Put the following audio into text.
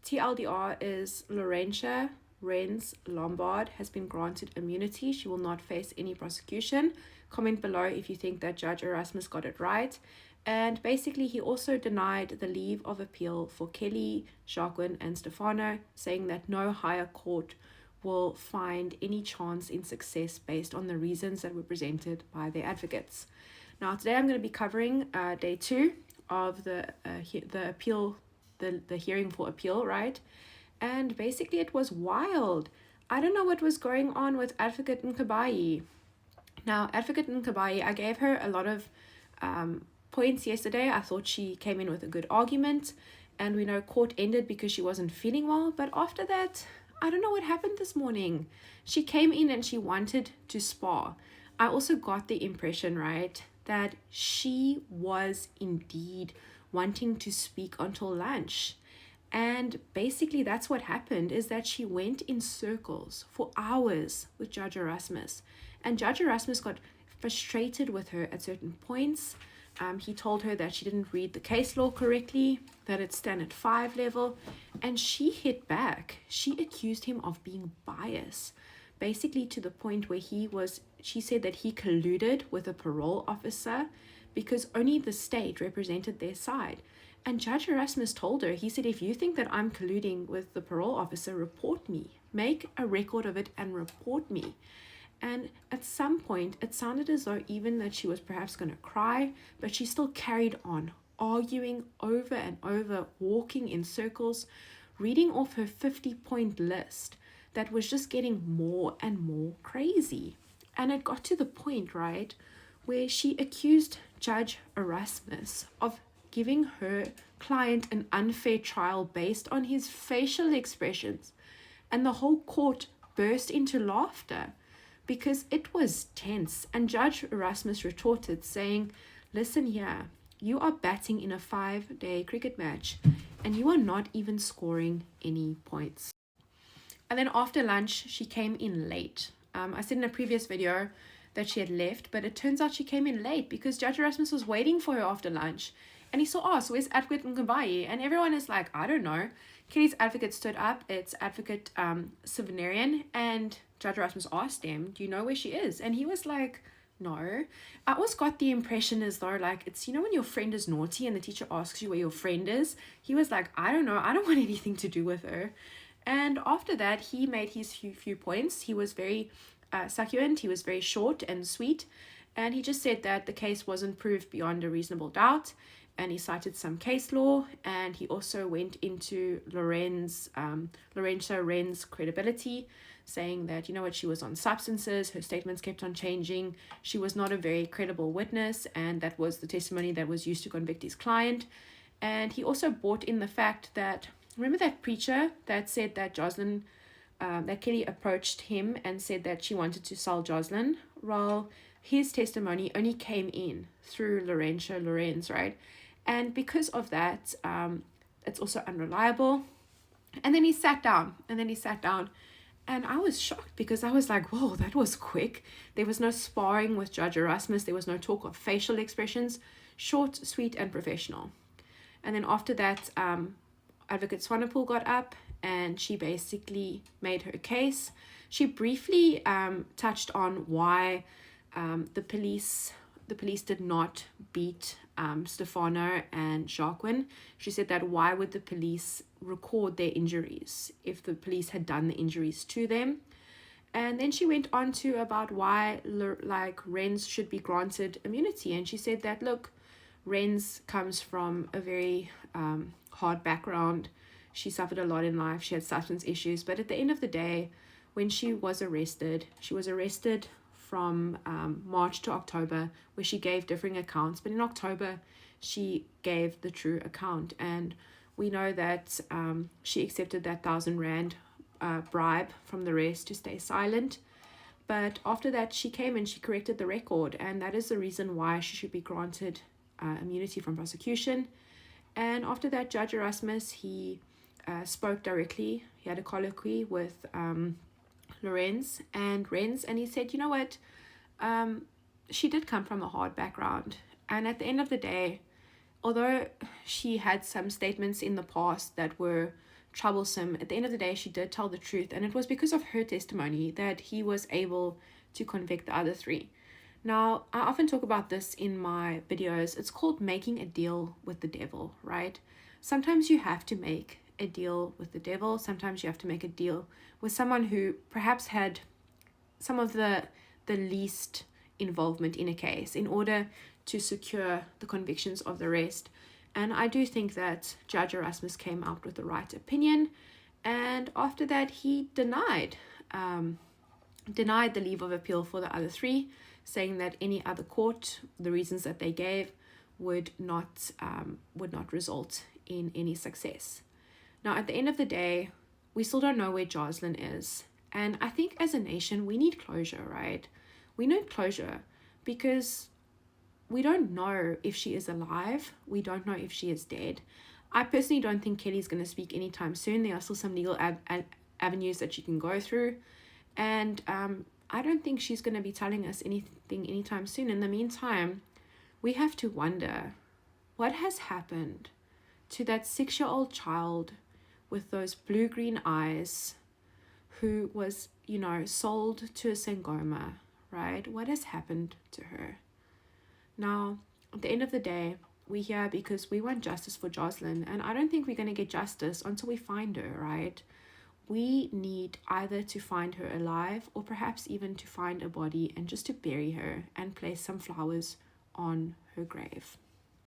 TLDR is Laurentia Renz Lombard has been granted immunity. She will not face any prosecution. Comment below if you think that Judge Erasmus got it right. And basically, he also denied the leave of appeal for Kelly, Joshlin, and Stefano, saying that no higher court will find any chance in success based on the reasons that were presented by their advocates. Now, today I'm going to be covering day 2 of the appeal, the hearing for appeal, right? And basically, it was wild. I don't know what was going on with Advocate Nkabayi. Now, Advocate Nkabayi, I gave her a lot of points yesterday. I thought she came in with a good argument, and we know court ended because she wasn't feeling well. But after that, I don't know what happened this morning. She came in and she wanted to spar. I also got the impression, right, that she was indeed wanting to speak until lunch. And basically that's what happened, is that she went in circles for hours with Judge Erasmus. And Judge Erasmus got frustrated with her at certain points. He told her that she didn't read the case law correctly, that it's standard 5 level, and she hit back. She accused him of being biased, basically to the point where she said that he colluded with a parole officer because only the state represented their side. And Judge Erasmus told her, he said, if you think that I'm colluding with the parole officer, report me. Make a record of it and report me. And at some point, it sounded as though even that she was perhaps going to cry, but she still carried on, arguing over and over, walking in circles, reading off her 50-point list that was just getting more and more crazy. And it got to the point, right, where she accused Judge Erasmus of giving her client an unfair trial based on his facial expressions. And the whole court burst into laughter because it was tense. And Judge Erasmus retorted, saying, listen here, you are batting in a 5-day cricket match and you are not even scoring any points. And then after lunch, she came in late. I said in a previous video that she had left, but it turns out she came in late because Judge Erasmus was waiting for her after lunch. And he saw, so where's Advocate Nkabayi? And everyone is like, I don't know. Kelly's advocate stood up. It's Advocate Carri-Ann. And Judge Erasmus asked him, do you know where she is? And he was like, no. I always got the impression as though, like, it's, you know, when your friend is naughty and the teacher asks you where your friend is? He was like, I don't know. I don't want anything to do with her. And after that, he made his few points. He was very succulent. He was very short and sweet. And he just said that the case wasn't proved beyond a reasonable doubt. And he cited some case law, and he also went into Laurentia Renz credibility, saying that, you know what, she was on substances, her statements kept on changing, she was not a very credible witness, and that was the testimony that was used to convict his client. And he also brought in the fact that, remember that preacher that said that Joshlin, that Kelly approached him and said that she wanted to sell Joshlin? Well, his testimony only came in through Laurentia Renz, right? And because of that, it's also unreliable. And then he sat down, and I was shocked because I was like, whoa, that was quick. There was no sparring with Judge Erasmus. There was no talk of facial expressions. Short, sweet, and professional. And then after that, Advocate Swanepoel got up, and she basically made her case. She briefly touched on why the police did not beat Stefano and Joshlin. She said that why would the police record their injuries if the police had done the injuries to them? And then she went on to about why Renz should be granted immunity. And she said that, look, Renz comes from a very hard background. She suffered a lot in life. She had substance issues. But at the end of the day, when she was arrested from March to October, where she gave differing accounts, but in October she gave the true account. And we know that she accepted that 1,000 rand bribe from the rest to stay silent. But after that, she came and she corrected the record, and that is the reason why she should be granted immunity from prosecution. And after that, Judge Erasmus, he spoke directly. He had a colloquy with Renz, and he said, you know what, she did come from a hard background, and at the end of the day, although she had some statements in the past that were troublesome, at the end of the day, she did tell the truth. And it was because of her testimony that he was able to convict the other three. Now, I often talk about this in my videos. It's called making a deal with the devil, right? Sometimes you have to make a deal with the devil. Sometimes you have to make a deal with someone who perhaps had some of the least involvement in a case in order to secure the convictions of the rest. And I do think that Judge Erasmus came out with the right opinion. And after that, he denied the leave of appeal for the other three, saying that any other court, the reasons that they gave, would not result in any success. Now, at the end of the day, we still don't know where Joshlin is. And I think as a nation, we need closure, right? We need closure because we don't know if she is alive. We don't know if she is dead. I personally don't think Kelly's going to speak anytime soon. There are still some legal avenues that she can go through. And I don't think she's going to be telling us anything anytime soon. In the meantime, we have to wonder what has happened to that 6-year-old child with those blue-green eyes who was, sold to a Sangoma, right? What has happened to her? Now, at the end of the day, we're here because we want justice for Joshlin, and I don't think we're going to get justice until we find her, right? We need either to find her alive or perhaps even to find a body and just to bury her and place some flowers on her grave.